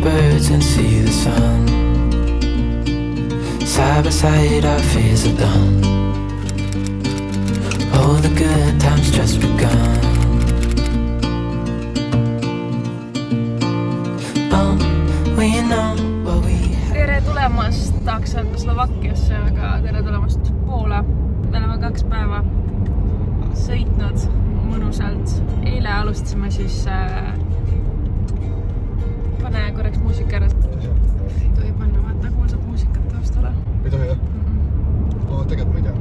birds and see the sun. Side by side our fears are done. All the good times just begun. Oh, we know what we have. Tere tulemast, tahaks öelda Slovakkiasse, aga tere tulemast Poola. Me oleme 2 päeva sõitnud mõnusalt. Eile alustasime siis pane korraks muusika ära. Ei tohi panna, vaata kuulsat muusikat taustale. Ei tohi, jah? Tegelikult ma ei tea.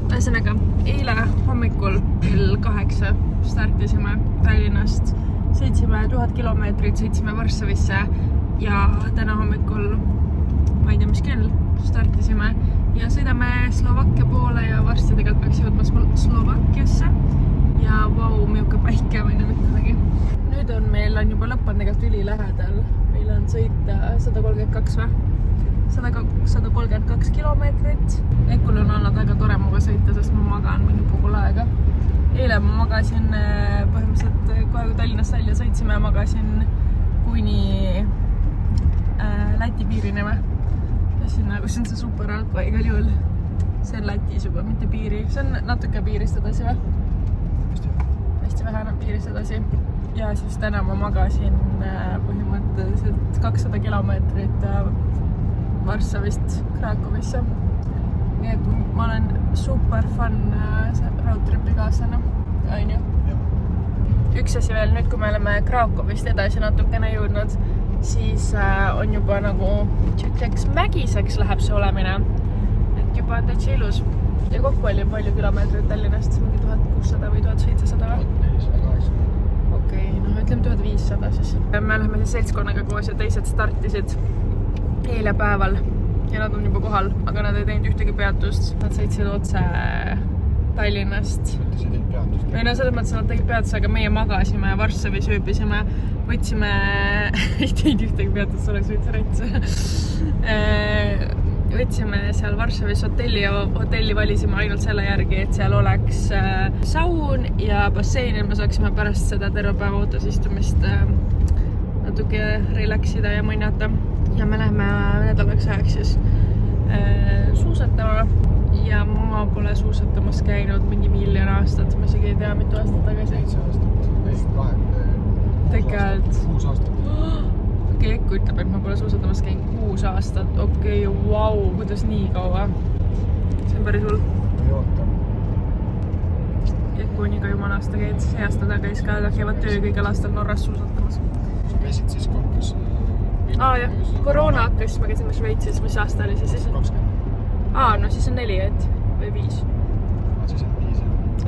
Ühesõnaga, eile hommikul kell 8 startisime Tallinnast. Sõitsime 1000 kilomeetrit, sõitsime Varssavisse ja täna hommikul, ma ei tea mis kell, startisime ja sõidame Slovakkia poole ja varsti tegelikult peaks jõudma Slovakkiasse. Ja vau, milline päike või mitte midagi. Nüüd on meil juba lõppan tegelikult üli lähedal. Meil on sõita 132 kilomeetrit. Ekul on olnud väga tore muga sõita, sest ma magan mingi pool aega. Eile ma magasin põhimõtteliselt kohe kui Tallinnast välja sõitsime ja magasin kuni Läti piirini või. Ja sinna, kus on see super alko igal juhul. See on Lätis juba, mitte piiri. See on natuke piirist edasi või? Hästi vähe enam piirist edasi. Ja siis täna ma magasin põhimõtteliselt 200 kilomeetrit Varssavist Krakowisse. Nii et ma olen super fun roadtripi kaaslane. On ju? Üks asi veel, nüüd kui me oleme Krakowist edasi natukene jõudnud, siis on juba nagu tšükseks mägiseks läheb see olemine. Et juba on täitsa ilus. Ja kokku oli palju kilomeetrit Tallinnast, mingi 1600 või 1700 või? 480. Okei, noh ütleme 1500 siis. Me läheme siis seltskonnaga koos ja teised startisid eile päeval ja nad on juba kohal, aga nad ei teinud ühtegi peatust. Nad sõitsid otse Tallinnast. Sa tegid peatust? Või no selles mõttes nad tegid peatust, aga meie magasime Varssavis ööbisime, võtsime, ei teinud ühtegi peatust, oleks võitsa rätsa. Võtsime seal Varssavis hotelli ja hotelli valisime ainult selle järgi, et seal oleks saun ja bassein ja me saaksime pärast seda terve päeva autos istumist natuke relaxida ja mõnnata. Ja me läheme nädalaks ajaks siis suusatama ja ma pole suusatamas käinud mingi 1 000 000 aastat, ma isegi ei tea mitu aastat tagasi. 7 aastat, tegelikult 6 aastat. Okei, Ekku ütleb, et ma pole suusatamas käinud 6 aastat. Okei, vau, kuidas nii kaua? See on päris hull. Ei oota. Ekku on iga jumala aasta käid. See aasta ta käis ka, käivad töö kõigel aastal Norras suusatamas. Sa käisid siis kui hakkas... Jah, koroona hakkas, me käisime Šveitsis, mis aasta oli siis? 20. No siis on 4 või 5. Siis on 5.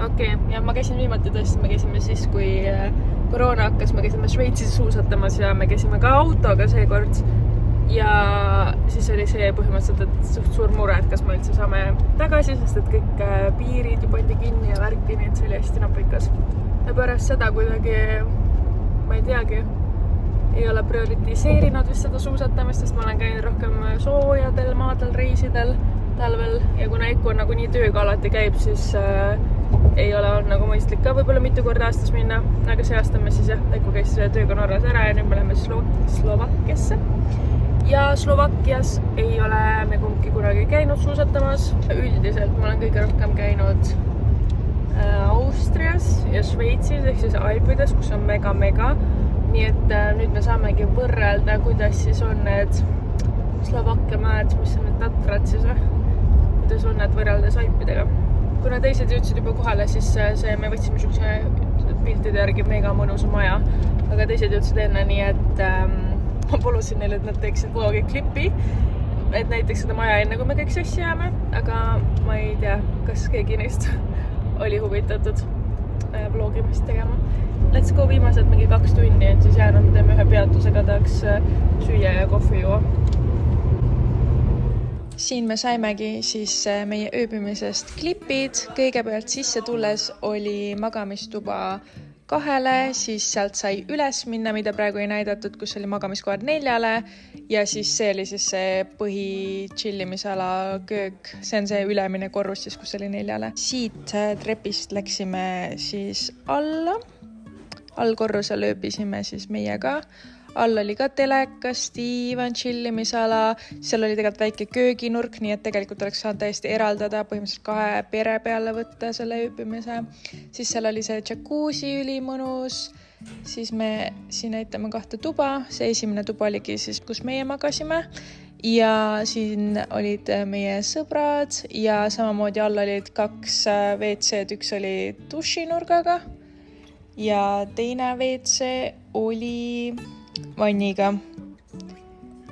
Okei, ja ma käisin viimati tõesti, me käisime siis, kui koroona hakkas, me käisime Šveitsis suusatamas ja me käisime ka autoga seekord. Ja siis oli see põhimõtteliselt, et suht suur mure, et kas me üldse saame tagasi, sest et kõik piirid ju pandi kinni ja värki, nii et see oli hästi napikas. Ja pärast seda kuidagi, ma ei teagi, ei ole prioritiseerinud vist seda suusatamist, sest ma olen käinud rohkem soojadel maadel, reisidel talvel ja kuna Ekku on nagu nii tööga alati käib, siis ei ole olnud nagu mõistlik ka võib-olla mitu korda aastas minna, aga see aasta me siis Ekku käis tööga Norras ära ja nüüd me läheme Slovakkiasse. Ja Slovakkias ei ole me kumbki kunagi käinud suusatamas. Üldiselt ma olen kõige rohkem käinud Austrias ja Šveitsis ehk siis Alpides, kus on mega. Nii et nüüd me saamegi võrrelda, kuidas siis on need Slovakkia mäed, mis on need Tatrad siis või? Kuidas on need võrreldes Alpidega. Kuna teised jõudsid juba kohale, siis me võtsime sellise piltide järgi mega mõnusa maja, aga teised jõudsid enne, nii et ma palusin neile, et nad teeksid vloogi klippi, et näiteks seda maja enne, kui me kõik sassi jääme, aga ma ei tea, kas keegi neist oli huvitatud vloogimist tegema. Let's go viimased mingi 2 tunni, et siis jäänud me teeme ühe peatusega, tahaks süüa ja kohvi juua. Siin me saimegi siis meie ööbimisest klipid. Kõigepealt sisse tulles oli magamistuba 2, siis sealt sai üles minna, mida praegu ei näidatud, kus oli magamiskohad 4 ja siis see oli siis see põhi-chillimisala köök. See on see ülemine korrus siis, kus oli 4. Siit trepist läksime siis alla. Allkorrusel ööbisime siis meiega, all oli ka telekas, diivan, chillimisala, seal oli tegelikult väike kööginurk, nii et tegelikult oleks saanud täiesti eraldada, põhimõtteliselt 2 pere peale võtta selle ööbimise. Siis seal oli see jacuzzi ülimõnus, siis me siin näitame 2 tuba, see esimene tuba oligi siis, kus meie magasime ja siin olid meie sõbrad ja samamoodi all olid 2 WC-d, üks oli dušinurgaga ja teine WC oli vanniga.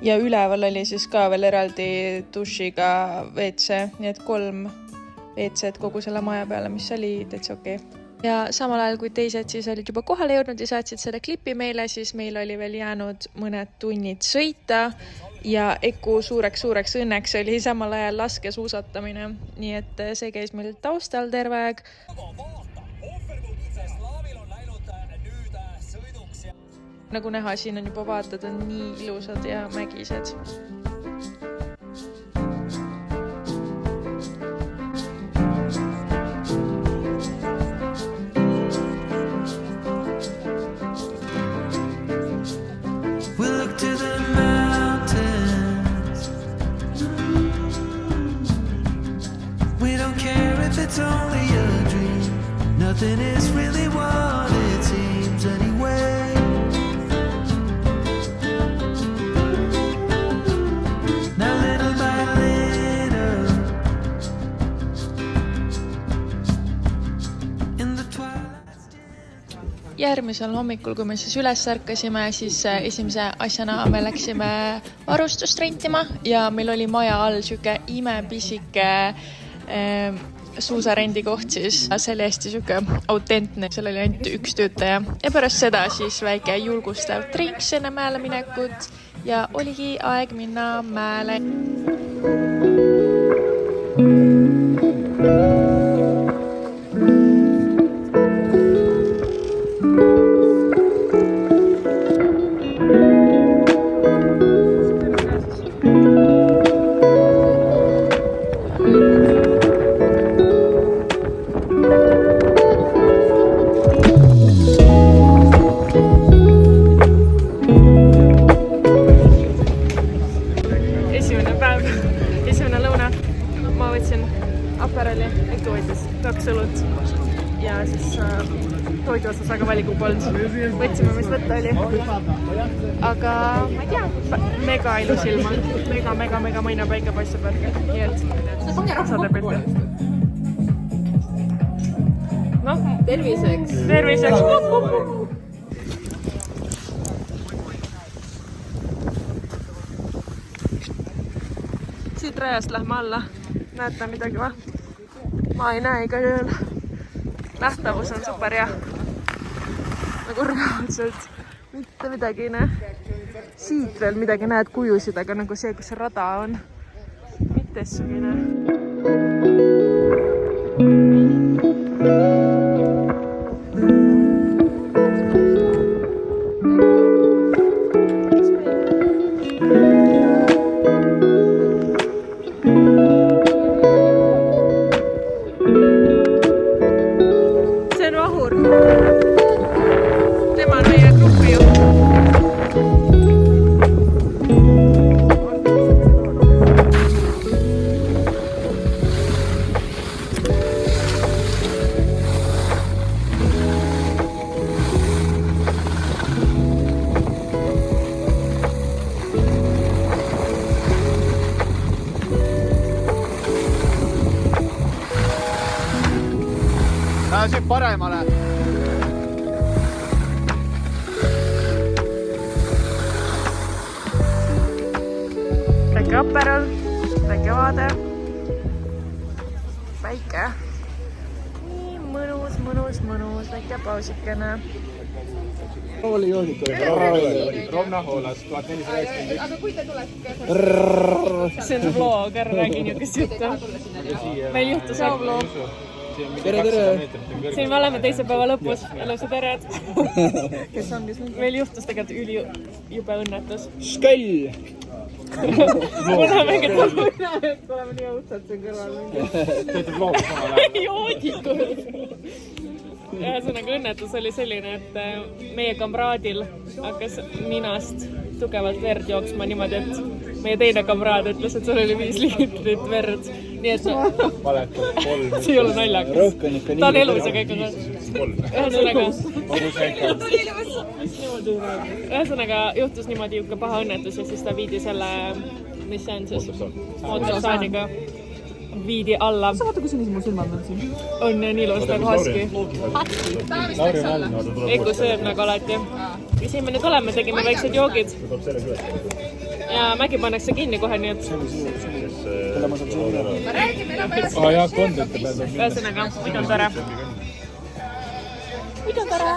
Ja üleval oli siis ka veel eraldi dušiga WC, nii et 3 WC-d kogu selle maja peale, mis oli täitsa okei. Ja samal ajal, kui teised siis olid juba kohale jõudnud ja saatsid selle klipi meile, siis meil oli veel jäänud mõned tunnid sõita ja Eku suureks õnneks oli samal ajal laskesuusatamine, nii et see käis meil taustal terve aeg. Nagu näha, siin on juba vaatad, on nii ilusad ja mägised. It's only a dream. Nothing is really what it seems anyway. Now little by little in the twilight. Järgmisel hommikul, kui me siis üles ärkasime, siis esimese asjana me läksime varustust rentima ja meil oli maja all siuke imepisike suusarendi koht siis. See oli hästi siuke autentne, seal oli ainult 1 töötaja ja pärast seda siis väike julgustav drinks enne mäele minekut ja oligi aeg minna mäele. Esimene lõuna. Ma võtsin Aperoli, Eku võttis 2 õlut ja siis toidu osas väga valiku polnud. Võtsime, mis võtta oli. Aga ma ei tea, mega ilus ilma. Mega mõina päike paistab värge. Nii et saade pilti. No, terviseks. Siit rajast lähme alla. Näete midagi va? Ma ei näe iga jööl. Nähtavus on super hea. Nagu reaalselt mitte midagi ei näe. Siit veel midagi näed kujusid, aga nagu see, kus see rada on. Mitte essugi ei näe. Siit paremale. Väike Aperol, väike vaade. Väike. Nii mõnus, väike pausikene. Oli joodid oli. Romnahoolas 1491. Aga kui te tulete? See on vlog, ära räägi niukest juttu. Meil juhtus vlog. Tere! Siin me oleme teise päeva lõpus, elusad ered. Meil juhtus tegelikult jube õnnetus. Skall! Kuna mingid oleme nii õudsad siin kõrval. Teete vloogi samal ajal. Joodikud! ühesõnaga õnnetus oli selline, et meie kamraadil hakkas ninast tugevalt verd jooksma niimoodi, et meie teine kamraad ütles, et sul oli 5 liitrit verd. Nii et Valetab 3. see ei ole naljakas. Ta on elus ja kõik on ühesõnaga juhtus niimoodi juhka paha õnnetus ja siis ta viidi selle, mis see on siis, mootorsaaniga viidi alla. Sa vaata, kui sinise mu silmad on siin. On nii ilus nagu haski. Eiku sööb nagu alati. Ja siin me nüüd oleme, tegime väiksed joogid. Ja mägi pannakse kinni kohe, nii et... Jah, kontente peal. Ühesõnaga, muidu on tore. Muidu on tore.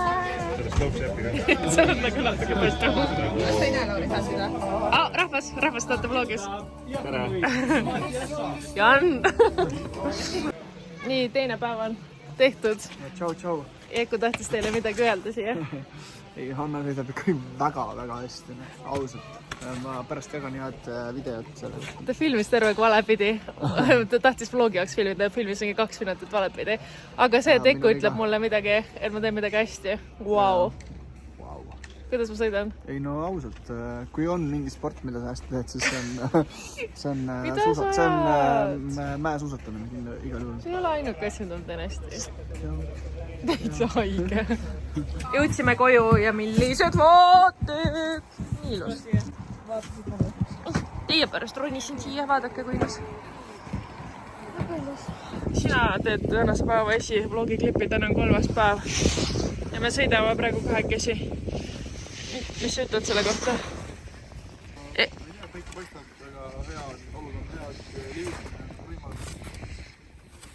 See on nagu natuke paista. Sa ei näe, Lauri, sa seda? Rahvas tahate vlogis. Jan! Nii, teine päev on tehtud. Tšau. Eiku tahtis teile midagi öelda siia. Ei, Hanna sõidab ikka väga hästi, ausalt. Ma pärast jagan head videot selle. Ta filmis terve valepidi. Ta tahtis vlogi jaoks filmida, filmis mingi 2 minutit valepidi. Aga see, et Eiku ütleb mulle midagi, et ma teen midagi hästi. Wow. Kuidas ma sõidan? Ei no ausalt, kui on mingi sport, mida sa hästi teed, siis see on mäesuusatamine igal juhul. See ei ole ainuke asi, mida ma teen hästi. Täitsa haige. Jõudsime koju ja millised vaated! Nii ilus. Teie pärast ronisin siia, vaadake kui ilus. Sina teed tänase päeva vlogiklipi, täna on 3. päev. Ja me sõidame praegu kahekesi. Mis sa ütled selle kohta?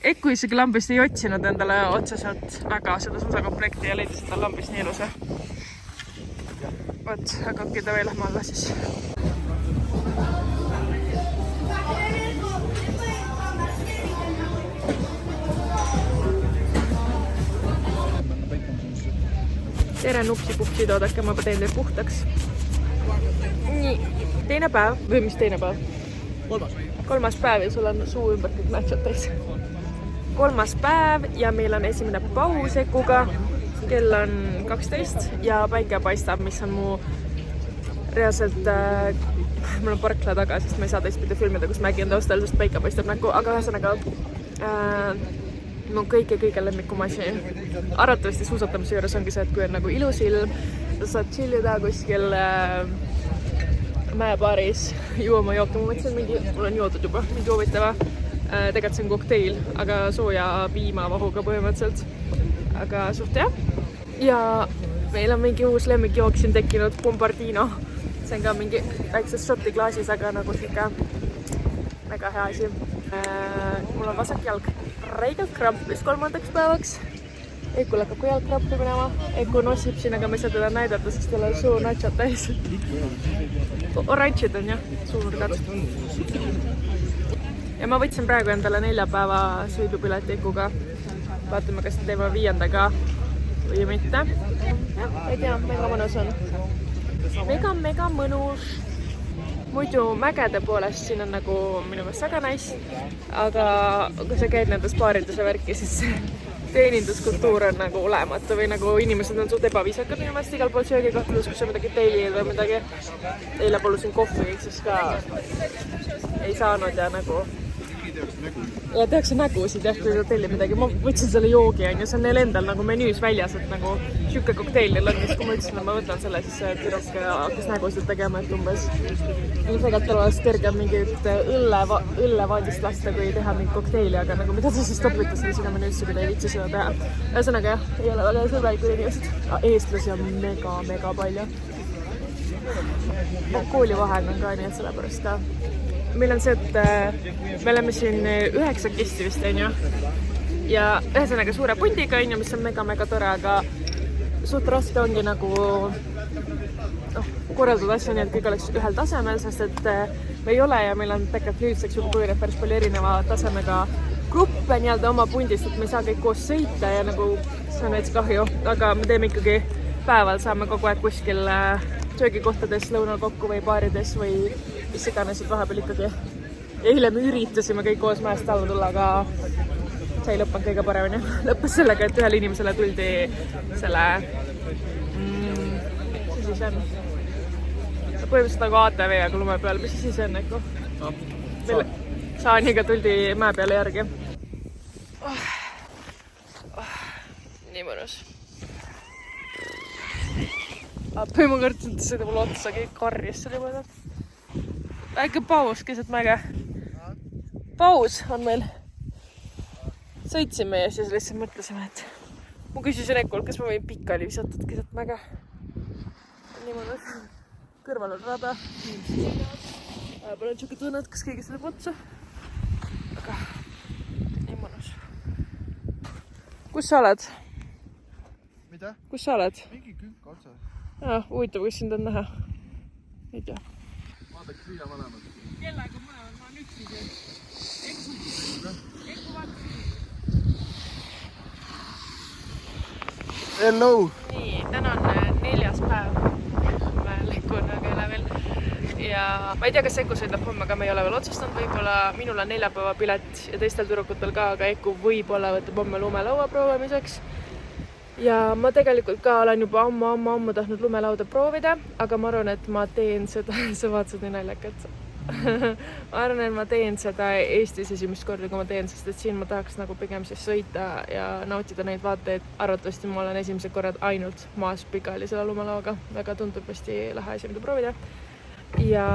Eiku isegi lambist ei otsinud endale otseselt väga seda suusakomplekti ja leidis endale lambist nii ilusa. Võt, aga okei, ta või lähme alla siis. Tere nupsi-pupsid, oodake, ma teen teid puhtaks. Nii, teine päev, või mis teine päev? 3. päev ja sul on suu ümber kõik mätsad täis. 3. päev ja meil on esimene paus Eikuga. Kell on 12 ja päike paistab, mis on mu reaalselt, mul on parkla taga, sest ma ei saa teistpidi filmida, kus mägi on taustal, sest päike paistab näkku, aga ühesõnaga mu kõige lemmikum asi. Arvatavasti suusatamise juures ongi see, et kui on nagu ilus ilm, sa saad chillida kuskil mäepaaris, juua oma jooki. Ma mõtlesin, mul on joodud juba, mingi huvitava. Tegelikult see on kokteil, aga sooja piimavahuga põhimõtteliselt. Aga suht jah. Ja meil on mingi uus lemmikjook siin tekkinud, Bombardino. See on ka mingi väikses šoti klaasis, aga nagu siuke väga hea asi. Mul on vasak jalg räigelt krampis 3. päevaks. Eikul hakkab ka jalg krampi minema. Eiku nossib siin, aga me ei saa teda näidata, sest tal on suu natšad täis. Oranžid on jah, suunurgad. Ja ma võtsin praegu endale 4 päeva sõidupileti Eikuga. Vaatame, kas teeme 5. või mitte. Jah, ei tea, mega mõnus on. Mega mõnus. Muidu mägede poolest siin on nagu minu meelest väga nice, aga kui sa käid nendes baarides ja värki, siis teeninduskultuur on nagu olematu või nagu inimesed on suht ebaviisakad minu meelest igal pool söögikohtades, kus on midagi tellid või midagi. Eile palusin kohvi, siis ka ei saanud ja nagu... Ja tehakse nägusid jah, kui sa tellid midagi. Ma võtsin selle joogi ja see on neil endal nagu menüüs väljas, et nagu siuke kokteil neil on, kui ma ütlesin, et ma võtan selle, siis see tüdruk hakkas nägusid tegema, et umbes ilmselt oleks kergem mingit õllevaadist lasta, kui teha mingi kokteili, aga nagu mida ta siis topitas sinna menüüsse, kui ta ei viitsi seda teha. Ühesõnaga jah, ei ole väga sõbralikud inimesed. Eestlasi on mega palju. Koolivaheaeg on ka nii, et sellepärast ka. Meil on see, et me oleme siin 9 vist, on ju. Ja ühesõnaga suure pundiga, on ju, mis on mega tore, aga suht raske ongi nagu korraldada asja nii, et kõik oleks ühel tasemel, sest et me ei ole ja meil on tegelikult nüüdseks juba kujunenud päris palju erineva tasemega gruppe nii-öelda oma pundist, et me ei saa kõik koos sõita ja nagu see on veits kahju, aga me teeme ikkagi päeval, saame kogu aeg kuskil söögikohtades lõunal kokku või baarides või mis iganes, et vahepeal ikkagi eile me üritasime kõik koos mäest alla tulla, aga see ei lõppenud kõige paremini. Lõppes sellega, et ühele inimesele tuldi selle mis siis on? Põhimõtteliselt nagu ATV aga lume peal, mis siis on nagu? Saaniga tuldi mäe peale järgi. Nii mõnus. Appi ma kõrtsin, et sõida mulle otsa kõik karjesse niimoodi. Väike paus keset mäge. Paus on meil. Sõitsime ja siis lihtsalt mõtlesime, et ma küsisin Ekult, kas ma võin pikali visatud keset mäge. Nii mõnus. Kõrval on rada. Pole on tšuke tunne, et kas keegi selle otsa. Aga nii mõnus. Kus sa oled? Mida? Kus sa oled? Mingi künk otsa. Huvitav, kus sind on näha? Ei tea. Vaadake siia mõlemad. Kellega mõlemad? Ma olen üksi siin. Eku vaata. Hello! Nii, täna on 4. päev. Ma lekun aga ei ole veel. Ja ma ei tea, kas Eku sõidab homme, aga me ei ole veel otsustanud. Võib-olla minul on 4 päeva pilet ja teistel tüdrukutel ka, aga Eku võib-olla võtab homme lumelaua proovamiseks. Ja ma tegelikult ka olen juba ammu tahtnud lumelauda proovida, aga ma arvan, et ma teen seda, sa vaatasid nii naljakat. Ma arvan, et ma teen seda Eestis esimest korda, kui ma teen, sest et siin ma tahaks nagu pigem siis sõita ja nautida neid vaateid. Arvatavasti ma olen esimesed korrad ainult maas pikali selle lumelauaga. Väga tundub hästi lahe asi, mida proovida. Ja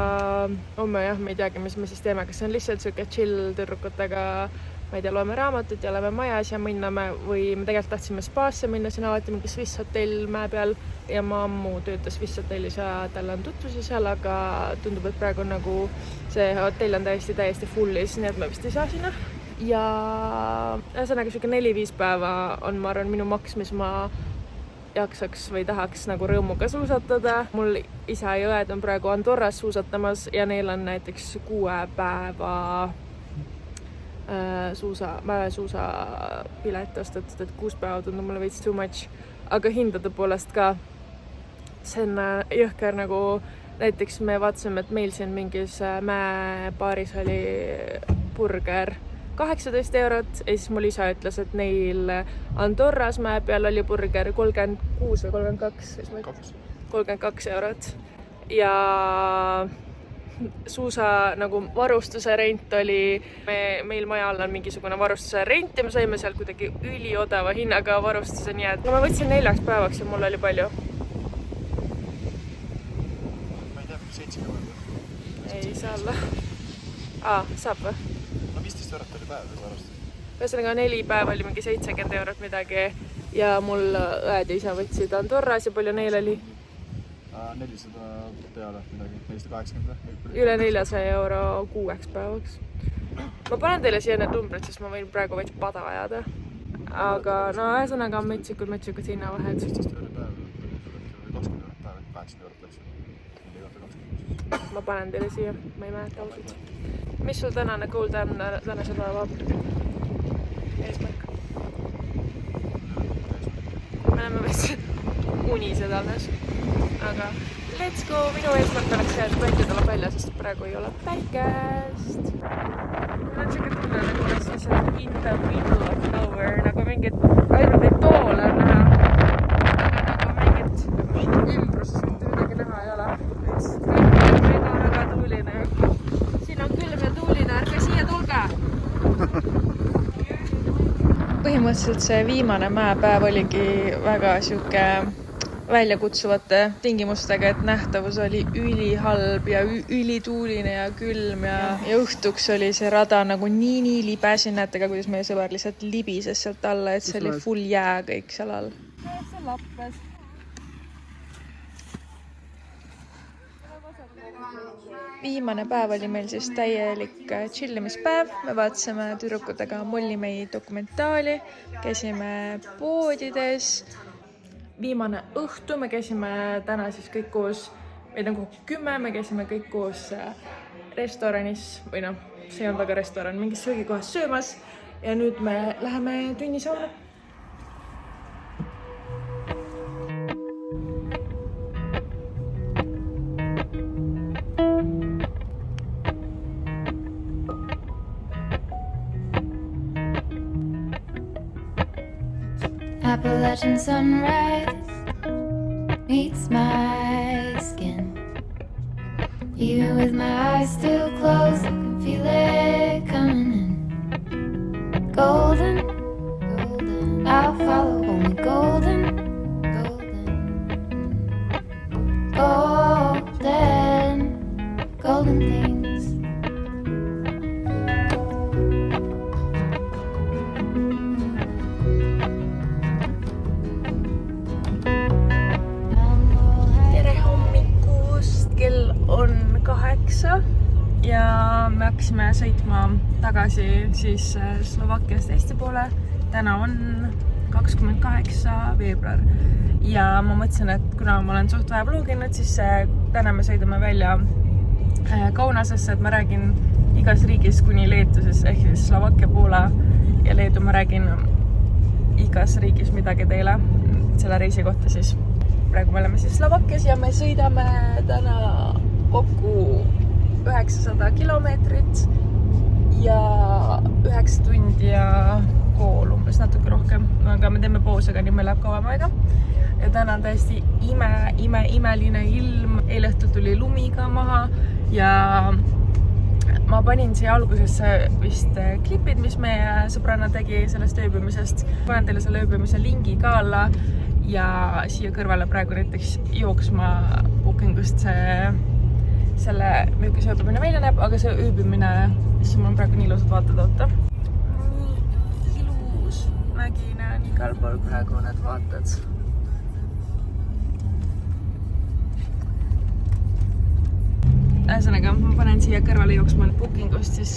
homme jah, me ei teagi, mis me siis teeme, kas see on lihtsalt siuke chill tüdrukutega, ma ei tea, loeme raamatut ja oleme majas ja minname või me tegelikult tahtsime spaasse minna, siin avati mingi Swiss hotell mäe peal ja ma ammu töötas Swiss hotellis ja tal on tutvusi seal, aga tundub, et praegu nagu see hotell on täiesti fullis, nii et me vist ei saa sinna. Ja ühesõnaga siuke 4-5 päeva on, ma arvan, minu maks, mis ma jaksaks või tahaks nagu rõõmuga suusatada. Mul isa ja õed on praegu Andorras suusatamas ja neil on näiteks 6 päeva mäesuusapilet ostetud, et 6 päeva tundub mulle veits too much, aga hindade poolest ka see on jõhker nagu näiteks me vaatasime, et meil siin mingis mäepaaris oli burger 18 eurot ja siis mul isa ütles, et neil Andorras mäe peal oli burger 36 või 32 eurot ja suusa nagu varustuse rent oli, meil maja all on mingisugune varustuse rent ja me saime seal kuidagi üliodava hinnaga varustuse, nii et ma võtsin 4 päevaks ja mul oli palju. Ma ei tea, 7 eurot. Ei saa olla. Saab või? No 15 eurot oli päev varustus. Ühesõnaga 4 päeva oli mingi 70 eurot midagi ja mul õed ja isa võtsid Andorras ja palju neil oli? 400 peale midagi, 480. Üle 400 euro 6 päevaks. Ma panen teile siia need numbrid, sest ma võin praegu veits pada ajada. Aga no ühesõnaga on metsikud hinnavahed. 16 euro päev, 20 eurot päev, 80 eurot läks. Ma panen teile siia, ma ei mäleta ausalt. Mis sul tänane goal on tänase päeva eesmärk? Me oleme veits unised alles. Aga let's go, minu eesmärk oleks see, et päike tuleb välja, sest praegu ei ole päikest. Mul on siuke tunne, nagu oleks lihtsalt in the middle of nowhere, nagu mingid, ainult neid toole on näha. Aga nagu mingid ümbrusest mitte midagi näha ei ole. Väga tuuline. Siin on külm ja tuuline, ärge siia tulge! Põhimõtteliselt see viimane mäepäev oligi väga siuke väljakutsuvate tingimustega, et nähtavus oli ülihalb ja ülituuline ja külm ja õhtuks oli see rada nagu nii libe. Siin näete ka, kuidas meie sõber lihtsalt libises sealt alla, et see oli full jää kõik seal all. See lappes. Viimane päev oli meil siis täielik chillimispäev. Me vaatasime tüdrukutega Mollimei dokumentaali, käisime poodides. Viimane õhtu me käisime täna siis kõik koos, meid on kokku 10, me käisime kõik koos restoranis, või noh, see on väga restoran, mingis söögikohas söömas ja nüüd me läheme tunnisauna. Appalachian sunrise meets my skin. Even with my eyes still closed, I can feel it coming in. Golden, golden, I'll follow only golden, golden, golden, golden things. Tere hommikust, kell on 8 ja me hakkasime sõitma tagasi siis Slovakkiast Eesti poole. Täna on 28. veebruar ja ma mõtlesin, et kuna ma olen suht vähe vloginud, siis täna me sõidame välja Kaunasesse, et ma räägin igas riigis kuni Leetuses ehk siis Slovakkia, Poola ja Leedu ma räägin igas riigis midagi teile selle reisi kohta siis. Praegu me oleme siis Slovakkias ja me sõidame täna kokku 900 kilomeetrit ja 9 tundi ja pool, umbes natuke rohkem, aga me teeme poose, aga nii meil läheb kauem aega. Ja täna on täiesti imeline ilm, eile õhtul tuli lumi ka maha ja ma panin siia algusesse vist klipid, mis meie sõbranna tegi sellest ööbimisest. Panen teile selle ööbimise lingi ka alla ja siia kõrvale praegu näiteks jooksma bookingust selle milline see ööbimine välja näeb, aga see ööbimine, mis mul on praegu nii ilusad vaated oota. Nii ilus mägi, näen igal pool praegu need vaated. Ühesõnaga, ma panen siia kõrvale jooksma bookingust siis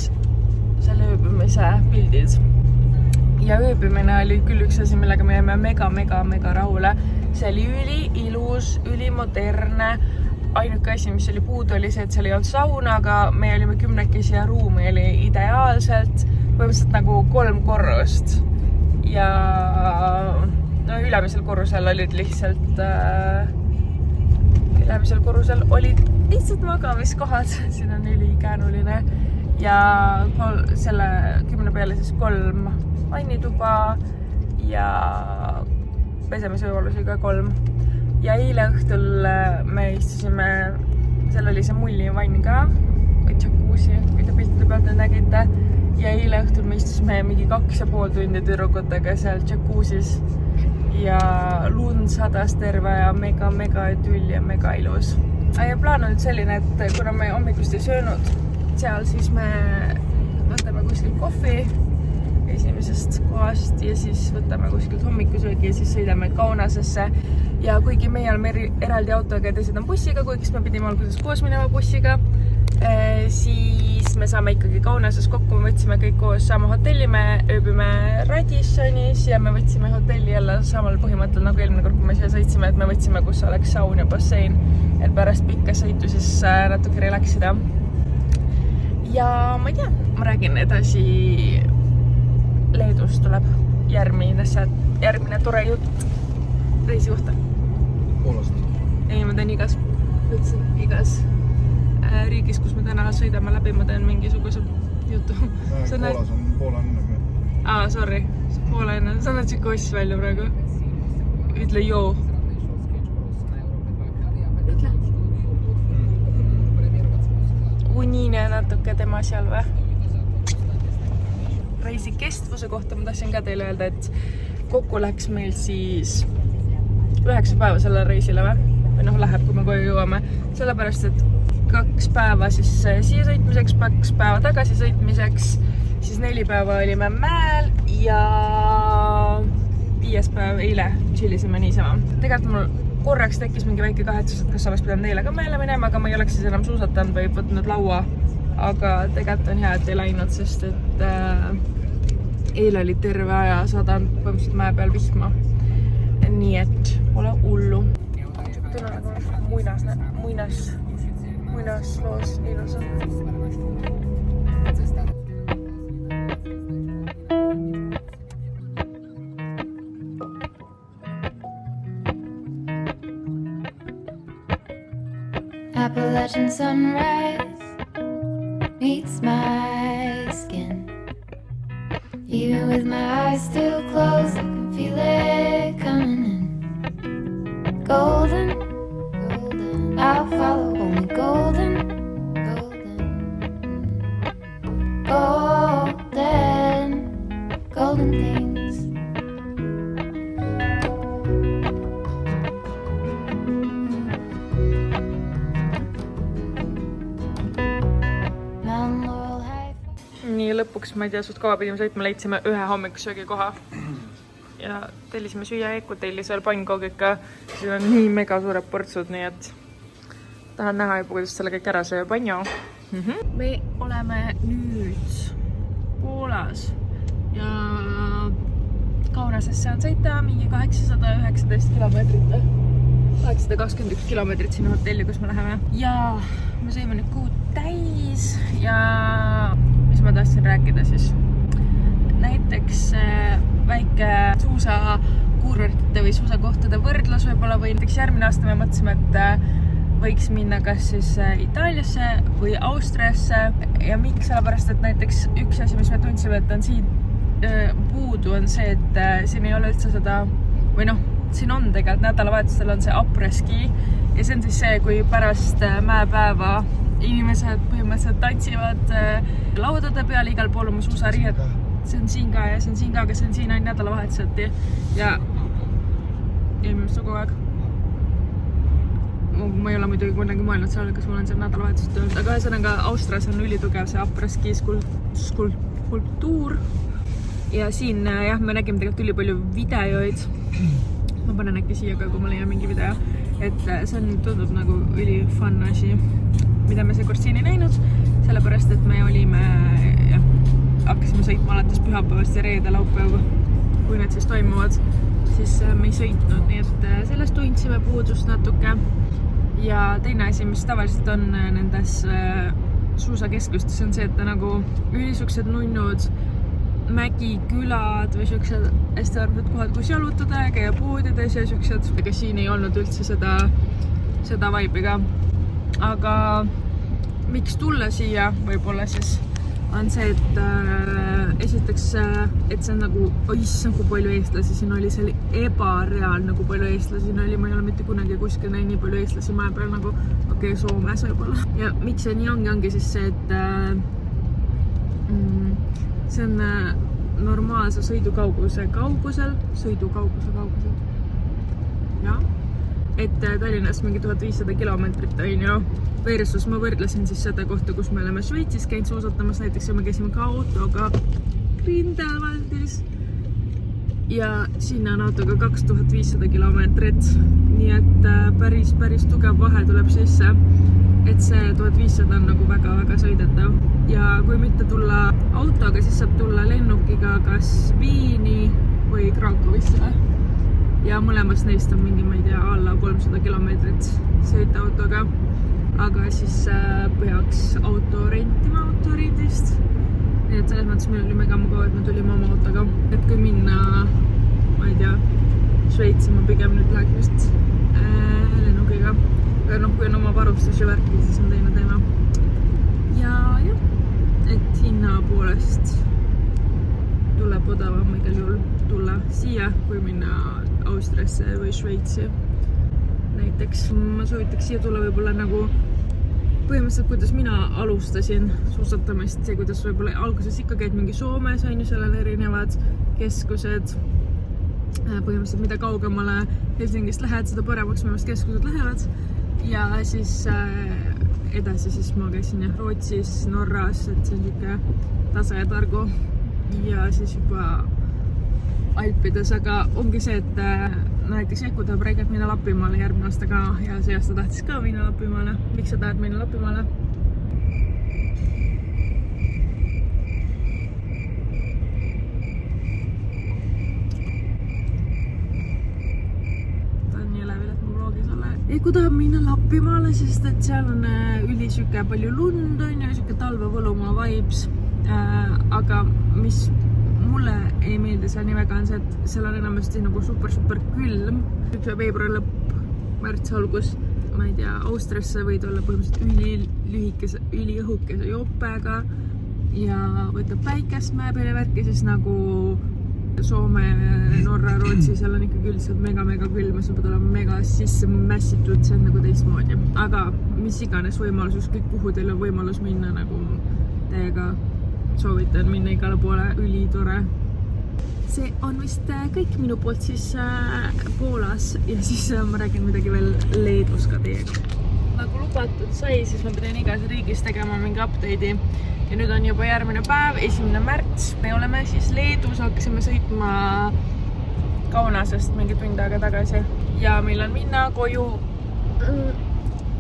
selle ööbimise pildid. Ja ööbimine oli küll üks asi, millega me jäime mega rahule. See oli üliilus, ülimoderne. Ainuke asi, mis oli puudu, oli see, et seal ei olnud sauna, aga me olime 10 ja ruumi oli ideaalselt, põhimõtteliselt nagu 3 korrust. Ja no, ülemisel korrusel olid lihtsalt magamiskohad, siin on ülikäänuline ja selle 10 peale siis 3 vannituba ja pesemisvõimalusi ka 3. Ja eile õhtul me istusime, seal oli see mullivann ka, või jacuzzi, kui te piltide pealt nüüd nägite. Ja eile õhtul me istusime mingi 2,5 tundi tüdrukutega seal jacuzzis ja lund sadas terve ja mega tüll ja mega ilus. Ja plaan on nüüd selline, et kuna me hommikust ei söönud seal, siis me võtame kuskil kohvi esimesest kohast ja siis võtame kuskilt hommikusöögi ja siis sõidame Kaunasesse. Ja kuigi meie oleme eraldi autoga ja teised on bussiga, kuigi me pidime alguses koos minema bussiga, siis me saame ikkagi Kaunases kokku, me võtsime kõik koos sama hotelli, me ööbime Radissonis ja me võtsime hotelli jälle samal põhimõttel nagu eelmine kord, kui me siia sõitsime, et me võtsime, kus oleks saun ja bassein, et pärast pikka sõitu siis natuke relaksida. Ja ma ei tea, ma räägin edasi Leedus tuleb järgmine tore jutt reisi kohta. Poolast? Ei, ma teen igas riigis, kus me täna sõidame läbi, ma teen mingisuguse jutu. Poolas on Poola enne. Sorry, Poola enne. Sa näed siuke oss välja praegu. Ütle joo. Ütle. Unine natuke tema seal või? Reisi kestvuse kohta ma tahtsin ka teile öelda, et kokku läks meil siis 9 päeva selle reisile või läheb, kui me koju jõuame, sellepärast, et 2 päeva siis siia sõitmiseks, 2 päeva tagasi sõitmiseks, siis 4 päeva olime mäel ja 5. päev eile chillisime niisama. Tegelikult mul korraks tekkis mingi väike kahetsus, et kas oleks pidanud eile ka mäele minema, aga ma ei oleks siis enam suusatanud või võtnud laua, aga tegelikult on hea, et ei läinud, sest et eile oli terve aja sadanud põhimõtteliselt mäe peal vihma. Nii et pole hullu. Tule nagu muinasloos ilus on. Appalachian sunrise meets my skin. Even with my eyes still closed, I can Feel it coming in. Golden, I'll follow only golden, golden things. Mount Laurel High. Nii lõpuks, ma ei tea, sust kaua pidime sõitma, leidsime ühe hommikusöögikoha ja tellisime süüa Eku tellis veel pannkoogiga. Siin on nii mega suured portsud, nii et tahan näha juba, kuidas selle kõik ära sööb, on ju? Me oleme nüüd Poolas ja Kaunasesse on sõita mingi 819 kilomeetrit, 821 kilomeetrit sinna hotelli, kus me läheme. Ja me sõime nüüd kuud täis ja mis ma tahtsin rääkida siis? Näiteks väike suusakuurortide või suusakohtade võrdlus võib-olla või näiteks järgmine aasta me mõtlesime, et võiks minna kas siis Itaaliasse või Austriasse ja miks, sellepärast, et näiteks üks asi, mis me tundsime, et on siin puudu, on see, et siin ei ole üldse seda, või noh, siin on tegelikult nädalavahetustel on see après-ski ja see on siis see, kui pärast mäepäeva inimesed põhimõtteliselt tantsivad laudade peal, igal pool oma suusariied. See on siin ka ja see on siin ka, aga see on siin ainult nädalavahetuseti ja minu kogu aeg. Ma ei ole muidugi kunagi mõelnud seal, kas mul on seal nädalavahetused töönud, aga ühesõnaga Austrias on ülitugev see après-ski skulptuur ja siin jah, me nägime tegelikult ülipalju videoid. Ma panen äkki siia ka, kui ma leian mingi video, et see on, tundub nagu ülifun asi, mida me seekord siin ei näinud, sellepärast, et me olime, jah, hakkasime sõitma alates pühapäevast ja reede laupäeva, kui need siis toimuvad, siis me ei sõitnud, nii et sellest tundsime puudust natuke. Ja teine asi, mis tavaliselt on nendes suusakeskustes, on see, et ta nagu ülisuksed nunnud mägikülad või siuksed hästi arvud kohad, kus jalutada ja käia poodides ja siuksed. Aga siin ei olnud üldse seda vaibiga. Aga miks tulla siia võib-olla siis on see, et esiteks, et see on nagu, issand, kui palju eestlasi siin oli, see oli ebareaalne, kui palju eestlasi siin oli, ma ei ole mitte kunagi kuskil näinud nii palju eestlasi maja peal nagu Soomes võib-olla. Ja miks see nii ongi siis see, et see on normaalse sõidukauguse kaugusel, jah, et Tallinnast mingi 1500 kilomeetrit on ju, versus ma võrdlesin siis seda kohta, kus me oleme Šveitsis käinud suusatamas näiteks ja me käisime ka autoga Grindelwaldis ja sinna on autoga 2500 kilomeetrit, nii et päris tugev vahe tuleb sisse, et see 1500 on nagu väga-väga sõidetav ja kui mitte tulla autoga, siis saab tulla lennukiga kas Viini või Krakowisse ja mõlemas neist on mingi, ma ei tea, alla 300 kilomeetrit sõita autoga, aga siis peaks auto rentima autorendist. Nii et selles mõttes meil oli mega mugav, et me tulime oma autoga. Et kui minna, ma ei tea, Šveitsi, ma pigem nüüd läheks vist lennukiga. Aga noh, kui on oma varustus ja värki, siis on teine teema. Ja jah, et hinna poolest tuleb odavam igal juhul tulla siia, kui minna Austriasse või Šveitsi. Näiteks ma soovitaks siia tulla võib-olla nagu põhimõtteliselt, kuidas mina alustasin suusatamist, see, kuidas võib-olla alguses ikka käid mingi Soomes, on ju, seal on erinevad keskused. Põhimõtteliselt, mida kaugemale Helsingist lähed, seda paremaks mõnest keskused lähevad. Ja siis edasi siis ma käisin jah Rootsis, Norras, et see on siuke tasa ja targu. Ja siis juba Alpides, aga ongi see, et näiteks Eku tahab räigelt minna Lapimaale järgmine aasta ka ja see aasta tahtis ka minna Lapimaale. Miks sa tahad minna Lapimaale? Ta on nii elevil, et mu vlogis ole. Eku tahab minna Lapimaale, sest et seal on ülisüke palju lund, on ju, süke talve-võlumaa vibes. Aga mis mulle ei meeldi seal nii väga on see, et seal on enamasti nagu super külm. Veebruari lõpp, märts algus, ma ei tea, Austriasse võid olla põhimõtteliselt üliõhukese jopega ja võtab päikest mäe peale värki, siis nagu Soome, Norra, Rootsi, seal on ikkagi üldiselt mega külm ja sul peab olema mega sisse mässitud, see on nagu teistmoodi. Aga mis iganes võimalus, ükskõik kuhu teil on võimalus minna, nagu teiega soovitan minna igale poole, ülitore. See on vist kõik minu poolt siis Poolas ja siis ma räägin midagi veel Leedus ka teiega. Nagu lubatud sai, siis ma pidin igas riigis tegema mingi update'i. Ja nüüd on juba järgmine päev, 1. märts. Me oleme siis Leedus, hakkasime sõitma Kaunasest mingi tund aega tagasi. Ja meil on minna koju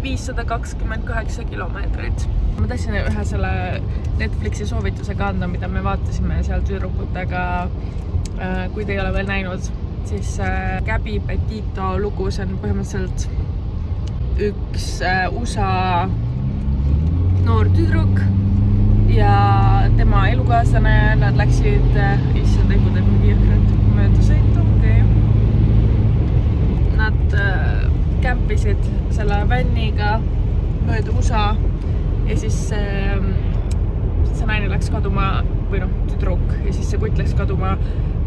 528 kilomeetrit. Ma tahtsin ühe selle Netflixi soovitusega anda, mida me vaatasime seal tüdrukutega. Kui te ei ole veel näinud, siis Gabby Petito lugu, see on põhimõtteliselt üks USA noor tüdruk ja tema elukaaslane, nad läksid, issand, ei kuulnud mingi jõhkralt mööda sõitu, Nad kämpisid selle vänniga mööda USA ja siis see naine läks kaduma, või tüdruk, ja siis see kutt läks kaduma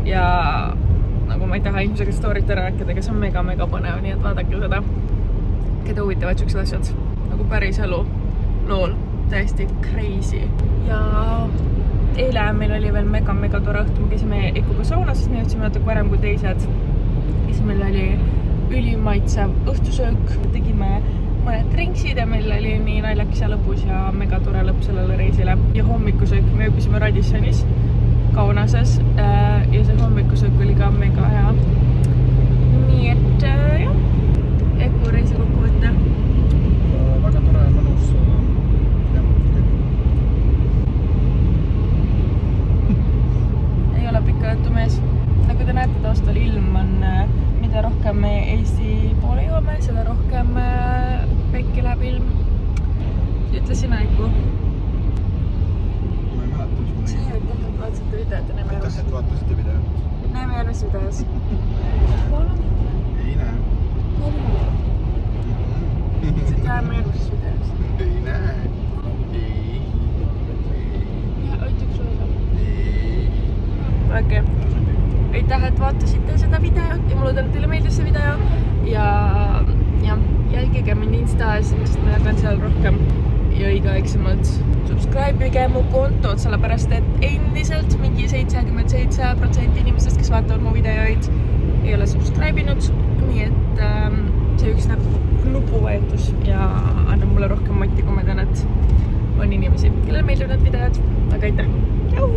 ja nagu ma ei taha ilmselt story't ära rääkida, aga see on mega põnev, nii et vaadake seda, keda huvitavad siuksed asjad, nagu päris elu lool. Täiesti crazy. Ja eile meil oli veel mega tore õhtu. Me käisime Ekuga saunas, sest me jõudsime natuke varem kui teised. Ja siis meil oli ülimaitsev õhtusöök. Tegime mõned drinksid ja meil oli nii naljakas ja lõbus ja mega tore lõpp sellele reisile. Ja hommikusöök me ööbisime Radissonis, Kaunases ja see hommikusöök oli ka mega hea. Nii et jah, Eku reisi kokkuvõtte. Väga tore ja mõnus. Pikka õhtumees. Nagu te näete, taustal ilm on, mida rohkem me Eesti poole jõuame, seda rohkem pekki läheb ilm. Ütle sina, Eiku. Ma ei mäleta, mis ma See, et vaatasite videot ja näeme järgmises. et vaatasite videot? Näeme järgmises videos. Ei näe. Siit jääme järgmises videos. Ei näe. Ei. Ja oituks osa. Okei. Aitäh, et vaatasite seda videot ja mulle teile meeldis see video ja jälgige mind Instas, sest ma jagan seal rohkem ja õigeaegsemalt. Subscribe'ige mu kontot, sellepärast et endiselt mingi 77% inimestest, kes vaatavad mu videoid, ei ole subscribe'inud, nii et see üks nupuvajutus ja annab mulle rohkem moti, kui ma tean, et on inimesi, kellel meeldib need videod, aga aitäh! Jau!